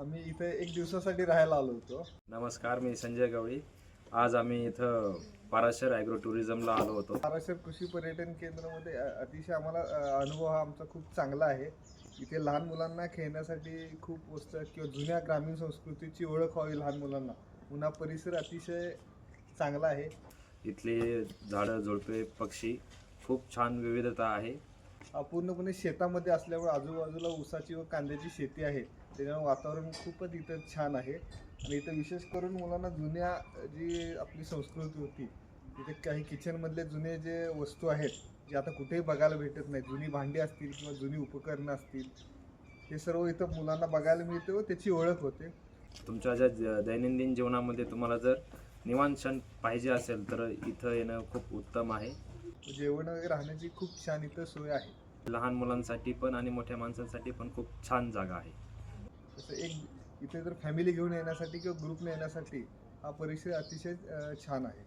आम्ही इथे एक दिवसासाठी राहायला आलो होतो. नमस्कार, मी संजय गवळी. आज आम्ही इथं पाराशर ॲग्रो टुरिझमला आलो होतो. पाराशर कृषी पर्यटन केंद्रामध्ये अतिशय आम्हाला अनुभव हा आमचा खूप चांगला आहे. इथे लहान मुलांना खेळण्यासाठी खूप वस्तू आहेत किंवा जुन्या ग्रामीण संस्कृतीची ओळख व्हावी लहान मुलांना. पुन्हा परिसर अतिशय चांगला आहे. इथली झाडं, झुडपे, पक्षी खूप छान विविधता आहे. पूर्णपणे शेतामध्ये असल्यामुळे आजूबाजूला ऊसाची व कांद्याची शेती आहे. त्याच्यामुळे वातावरण खूपच इथं छान आहे. आणि इथं विशेष करून मुलांना जुन्या जी आपली संस्कृती होती, तिथे काही किचनमधले जुने जे वस्तू आहेत, जे आता कुठेही बघायला भेटत नाही, जुनी भांडी असतील किंवा जुनी उपकरणं असतील, हे सर्व इथं मुलांना बघायला मिळते व त्याची ओळख होते. तुमच्या दैनंदिन जीवनामध्ये तुम्हाला जर निवांत क्षण पाहिजे असेल तर इथं येणं खूप उत्तम आहे. जेवण वगैरे राहण्याची खूप छान इथं सोय आहे. लहान मुलांसाठी पण आणि मोठ्या माणसांसाठी पण खूप छान जागा आहे. तसं एक इथे जर फॅमिली घेऊन येण्यासाठी किंवा ग्रुपने येण्यासाठी हा परिसर अतिशय छान आहे.